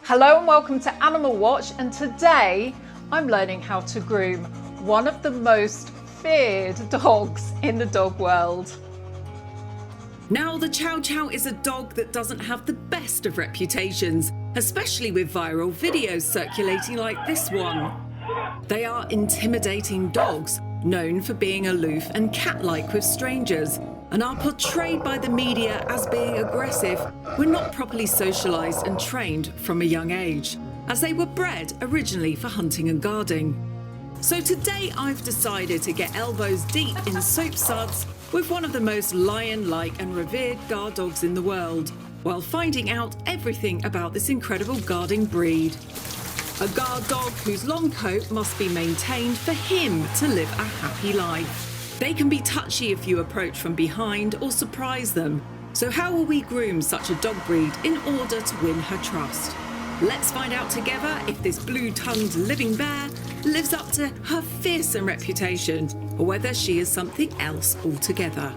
Hello and welcome to Animal Watch, and today I'm learning how to groom one of the most feared dogs in the dog world. Now, the Chow Chow is a dog that doesn't have the best of reputations, especially with viral videos circulating like this one. They are intimidating dogs, known for being aloof and cat-like with strangers, and are portrayed by the media as being aggressive when not properly socialised and trained from a young age, as they were bred originally for hunting and guarding. So today I've decided to get elbows deep in soap suds with one of the most lion-like and revered guard dogs in the world, while finding out everything about this incredible guarding breed. A guard dog whose long coat must be maintained for him to live a happy life. They can be touchy if you approach from behind or surprise them. So how will we groom such a dog breed in order to win her trust? Let's find out together if this blue-tongued living bear lives up to her fearsome reputation, or whether she is something else altogether.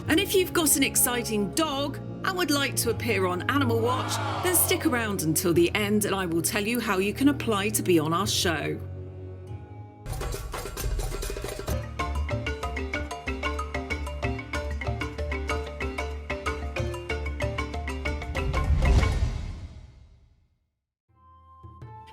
And if you've got an exciting dog and would like to appear on Animal Watch, then stick around until the end and I will tell you how you can apply to be on our show.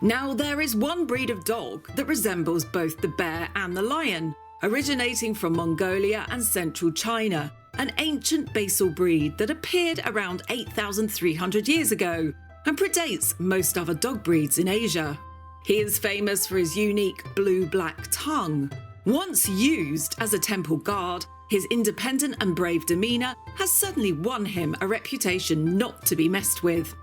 Now, there is one breed of dog that resembles both the bear and the lion, originating from Mongolia and central China, an ancient basal breed that appeared around 8,300 years ago and predates most other dog breeds in Asia. He is famous for his unique blue-black tongue. Once used as a temple guard, his independent and brave demeanour has suddenly won him a reputation not to be messed with.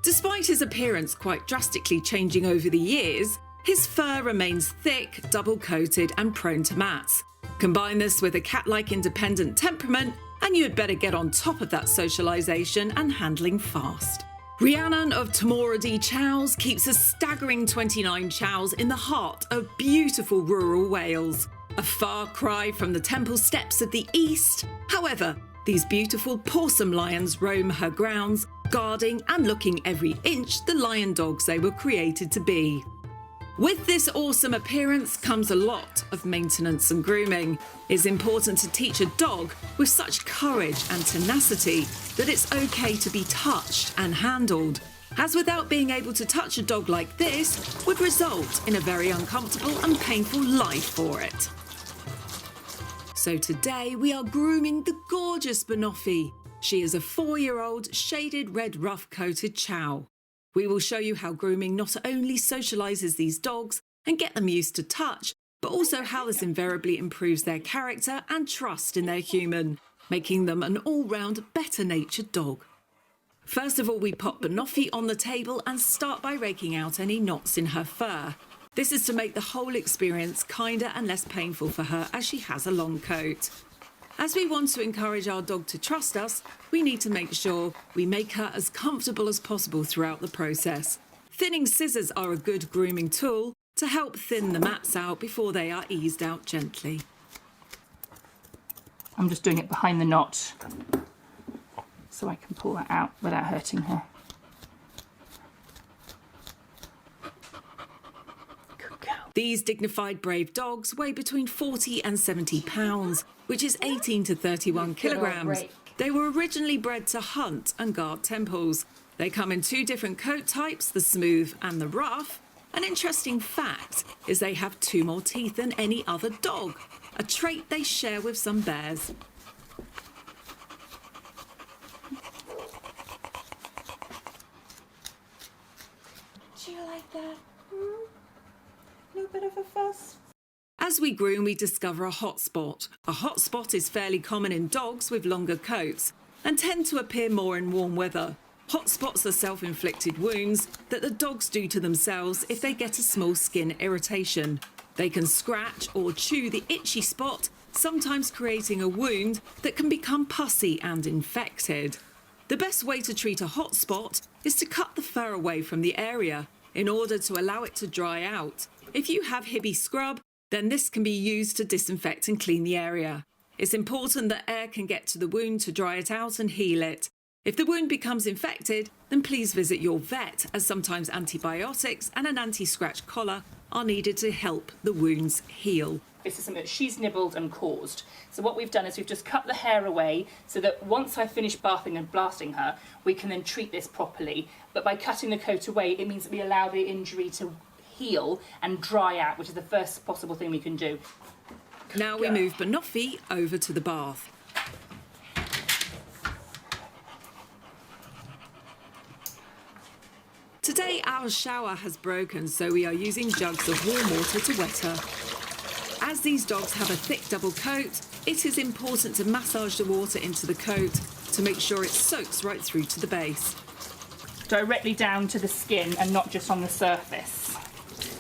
Despite his appearance quite drastically changing over the years, his fur remains thick, double-coated and prone to mats. Combine this with a cat-like independent temperament and you had better get on top of that socialisation and handling fast. Rhiannon of Tamoradi Chows keeps a staggering 29 chows in the heart of beautiful rural Wales. A far cry from the temple steps of the east. However, these beautiful Porsum lions roam her grounds, guarding and looking every inch the lion dogs they were created to be. With this awesome appearance comes a lot of maintenance and grooming. It's important to teach a dog with such courage and tenacity that it's okay to be touched and handled, as without being able to touch a dog like this would result in a very uncomfortable and painful life for it. So today we are grooming the gorgeous Banoffee. She is a 4-year-old shaded red rough-coated chow. We will show you how grooming not only socialises these dogs and get them used to touch, but also how this invariably improves their character and trust in their human, making them an all-round better-natured dog. First of all, we pop Banoffee on the table and start by raking out any knots in her fur. This is to make the whole experience kinder and less painful for her as she has a long coat. As we want to encourage our dog to trust us, we need to make sure we make her as comfortable as possible throughout the process. Thinning scissors are a good grooming tool to help thin the mats out before they are eased out gently. I'm just doing it behind the knot so I can pull that out without hurting her. These dignified, brave dogs weigh between 40 and 70 pounds, which is 18 to 31 kilograms. They were originally bred to hunt and guard temples. They come in 2 different coat types, the smooth and the rough. An interesting fact is they have 2 more teeth than any other dog, a trait they share with some bears. Do you like that? Bit of a fuss. As we groom, we discover a hot spot. A hot spot is fairly common in dogs with longer coats and tend to appear more in warm weather. Hot spots are self-inflicted wounds that the dogs do to themselves if they get a small skin irritation. They can scratch or chew the itchy spot, sometimes creating a wound that can become pussy and infected. The best way to treat a hot spot is to cut the fur away from the area in order to allow it to dry out. If you have Hibby scrub, Then this can be used to disinfect and clean the area. It's important that air can get to the wound to dry it out and heal it. If the wound becomes infected, then please visit your vet, as sometimes antibiotics and an anti-scratch collar are needed to help the wounds heal. This is something that she's nibbled and caused. So what we've done is we've just cut the hair away so that once I finish bathing and blasting her, we can then treat this properly. But by cutting the coat away, it means that we allow the injury to heal and dry out, which is the first possible thing we can do. Now we move Banoffee over to the bath. Today our shower has broken, so we are using jugs of warm water to wet her. As these dogs have a thick double coat, it is important to massage the water into the coat to make sure it soaks right through to the base. Directly down to the skin and not just on the surface.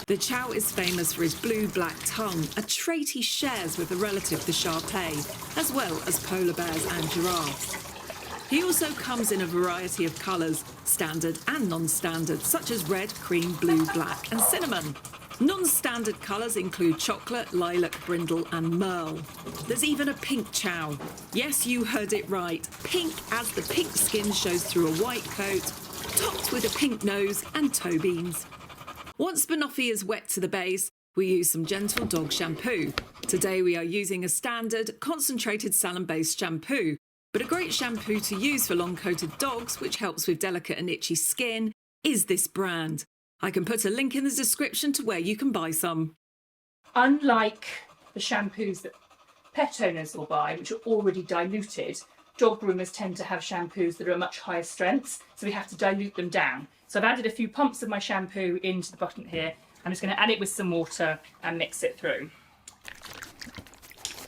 The Chow is famous for his blue-black tongue, a trait he shares with a relative, the Shar-Pei, as well as polar bears and giraffes. He also comes in a variety of colours, standard and non-standard, such as red, cream, blue, black and cinnamon. Non-standard colours include chocolate, lilac, brindle and merle. There's even a pink Chow. Yes, you heard it right. Pink, as the pink skin shows through a white coat, topped with a pink nose and toe beans. Once Banoffee is wet to the base, we use some gentle dog shampoo. Today we are using a standard concentrated salon-based shampoo, but a great shampoo to use for long-coated dogs, which helps with delicate and itchy skin, is this brand. I can put a link in the description to where you can buy some. Unlike the shampoos that pet owners will buy, which are already diluted, dog groomers tend to have shampoos that are much higher strengths, so we have to dilute them down. So I've added a few pumps of my shampoo into the bottle here. I'm just going to add it with some water and mix it through.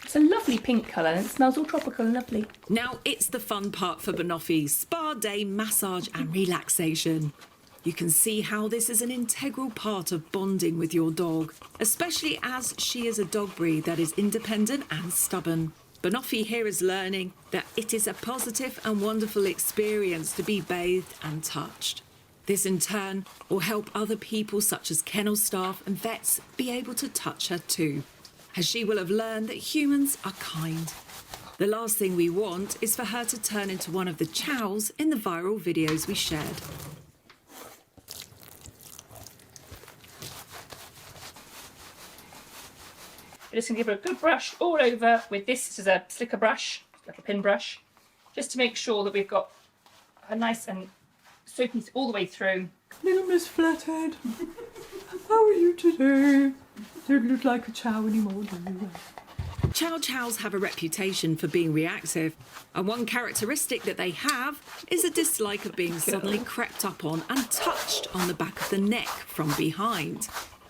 It's a lovely pink colour and it smells all tropical and lovely. Now it's the fun part for Banoffee, spa day, massage and relaxation. You can see how this is an integral part of bonding with your dog, especially as she is a dog breed that is independent and stubborn. Banoffee here is learning that it is a positive and wonderful experience to be bathed and touched. This in turn will help other people such as kennel staff and vets be able to touch her too, as she will have learned that humans are kind. The last thing we want is for her to turn into one of the chows in the viral videos we shared. We're just going to give her a good brush all over with this. This is a slicker brush, like a pin brush, just to make sure that we've got a nice and soapy all the way through. Little Miss Flathead, how are you today? Don't look like a chow anymore, do you? Chow Chows have a reputation for being reactive, and one characteristic that they have is a dislike of being suddenly crept up on and touched on the back of the neck from behind.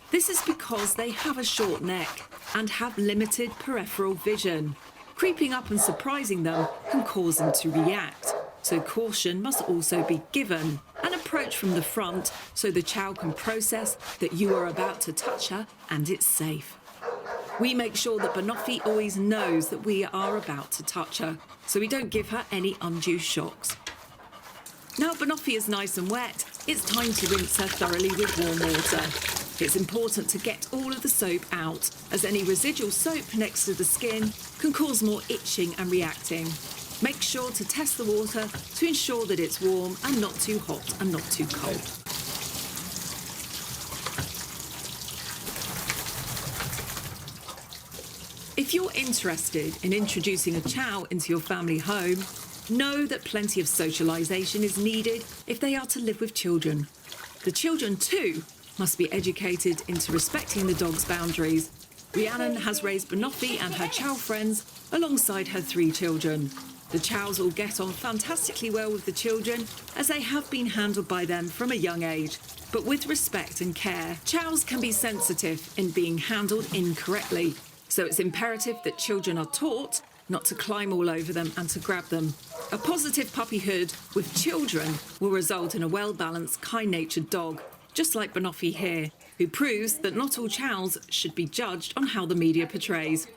This is because they have a short neck and have limited peripheral vision. Creeping up and surprising them can cause them to react, so caution must also be given. An approach from the front so the chow can process that you are about to touch her and it's safe. We make sure that Banoffee always knows that we are about to touch her, so we don't give her any undue shocks. Now Banoffee is nice and wet, it's time to rinse her thoroughly with warm water. It's important to get all of the soap out, as any residual soap next to the skin can cause more itching and reacting. Make sure to test the water to ensure that it's warm and not too hot and not too cold. If you're interested in introducing a chow into your family home, know that plenty of socialisation is needed if they are to live with children. The children too must be educated into respecting the dog's boundaries. Rhiannon has raised Banoffee and her chow friends alongside her 3 children. The chows all get on fantastically well with the children, as they have been handled by them from a young age, but with respect and care. Chows can be sensitive in being handled incorrectly, so it's imperative that children are taught not to climb all over them and to grab them. A positive puppyhood with children will result in a well-balanced, kind-natured dog, just like Banoffee here, who proves that not all chows should be judged on how the media portrays.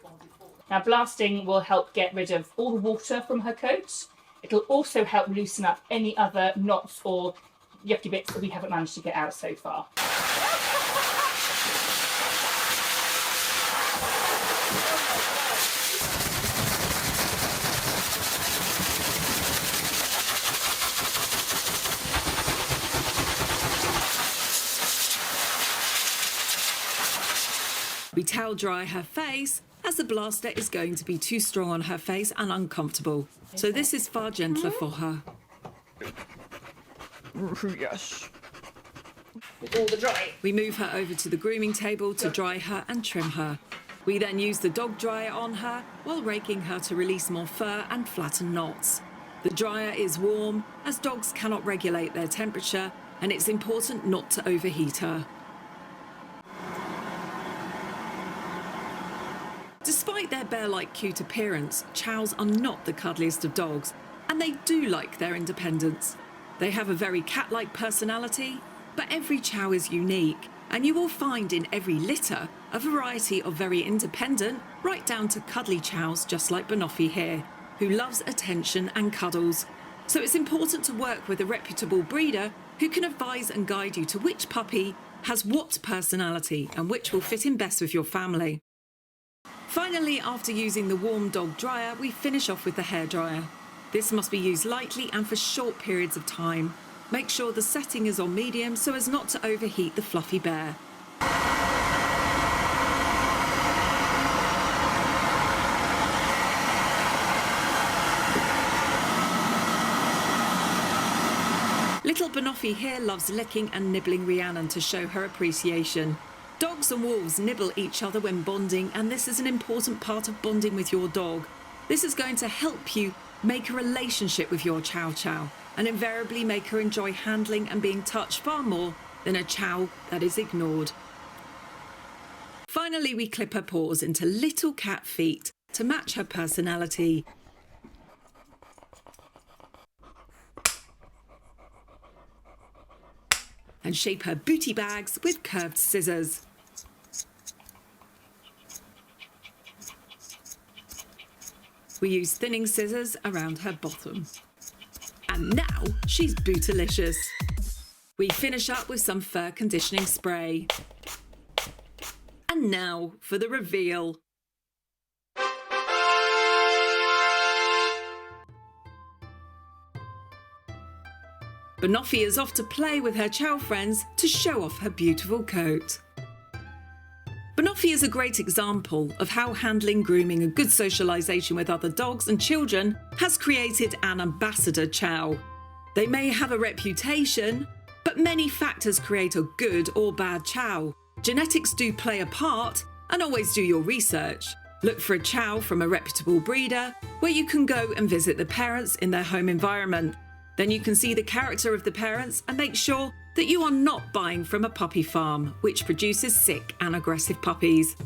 Now blasting will help get rid of all the water from her coat. It'll also help loosen up any other knots or yucky bits that we haven't managed to get out so far. towel dry her face, as the blaster is going to be too strong on her face and uncomfortable. So this is far gentler for her. Yes. With all the dry. We move her over to the grooming table to dry her and trim her. We then use the dog dryer on her while raking her to release more fur and flatten knots. The dryer is warm as dogs cannot regulate their temperature, and it's important not to overheat her. Despite their bear-like cute appearance, chows are not the cuddliest of dogs, and they do like their independence. They have a very cat-like personality, but every chow is unique, and you will find in every litter a variety of very independent, right down to cuddly chows just like Banoffee here, who loves attention and cuddles. So it's important to work with a reputable breeder who can advise and guide you to which puppy has what personality and which will fit in best with your family. Finally, after using the warm dog dryer, we finish off with the hairdryer. This must be used lightly and for short periods of time. Make sure the setting is on medium so as not to overheat the fluffy bear. Little Banoffee here loves licking and nibbling Rhiannon to show her appreciation. Dogs and wolves nibble each other when bonding, and this is an important part of bonding with your dog. This is going to help you make a relationship with your Chow Chow, and invariably make her enjoy handling and being touched far more than a chow that is ignored. Finally, we clip her paws into little cat feet to match her personality. And shape her booty bags with curved scissors. We use thinning scissors around her bottom. And now she's bootylicious. We finish up with some fur conditioning spray. And now for the reveal. Banoffee is off to play with her chow friends to show off her beautiful coat. Banoffee is a great example of how handling, grooming and good socialisation with other dogs and children has created an ambassador chow. They may have a reputation, but many factors create a good or bad chow. Genetics do play a part, and always do your research. Look for a chow from a reputable breeder where you can go and visit the parents in their home environment. Then you can see the character of the parents and make sure that you are not buying from a puppy farm, which produces sick and aggressive puppies.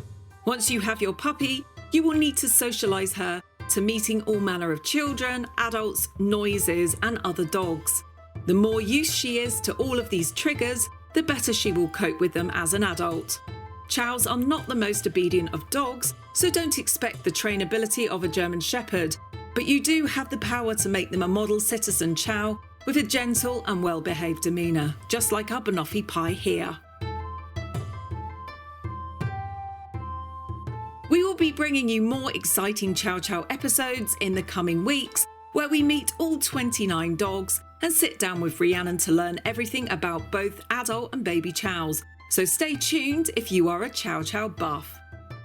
Once you have your puppy, you will need to socialise her to meeting all manner of children, adults, noises and other dogs. The more used she is to all of these triggers, the better she will cope with them as an adult. Chows are not the most obedient of dogs, so don't expect the trainability of a German Shepherd, but you do have the power to make them a model citizen chow with a gentle and well-behaved demeanour, just like our Banoffee pie here. We will be bringing you more exciting Chow Chow episodes in the coming weeks, where we meet all 29 dogs and sit down with Rhiannon to learn everything about both adult and baby chows. So stay tuned if you are a Chow Chow buff.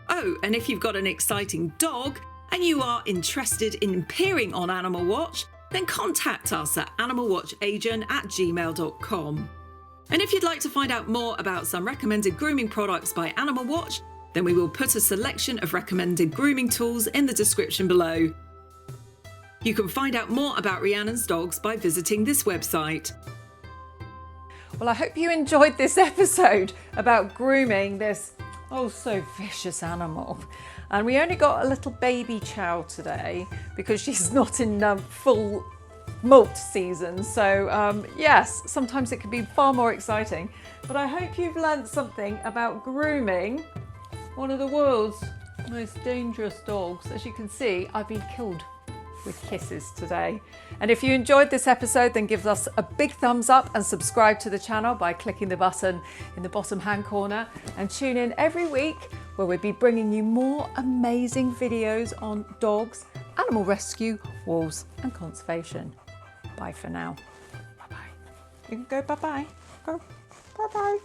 Oh, and if you've got an exciting dog and you are interested in appearing on Animal Watch, then contact us at animalwatchagent@gmail.com. And if you'd like to find out more about some recommended grooming products by Animal Watch, then we will put a selection of recommended grooming tools in the description below. You can find out more about Rhiannon's dogs by visiting this website. Well, I hope you enjoyed this episode about grooming this oh so vicious animal. And we only got a little baby chow today because she's not in full molt season. So yes, sometimes it can be far more exciting. But I hope you've learned something about grooming one of the world's most dangerous dogs. As you can see, I've been killed with kisses today. And if you enjoyed this episode, then give us a big thumbs up and subscribe to the channel by clicking the button in the bottom hand corner, and tune in every week where we'll be bringing you more amazing videos on dogs, animal rescue, wolves and conservation. Bye for now. Bye-bye. You can go bye-bye. Go bye-bye.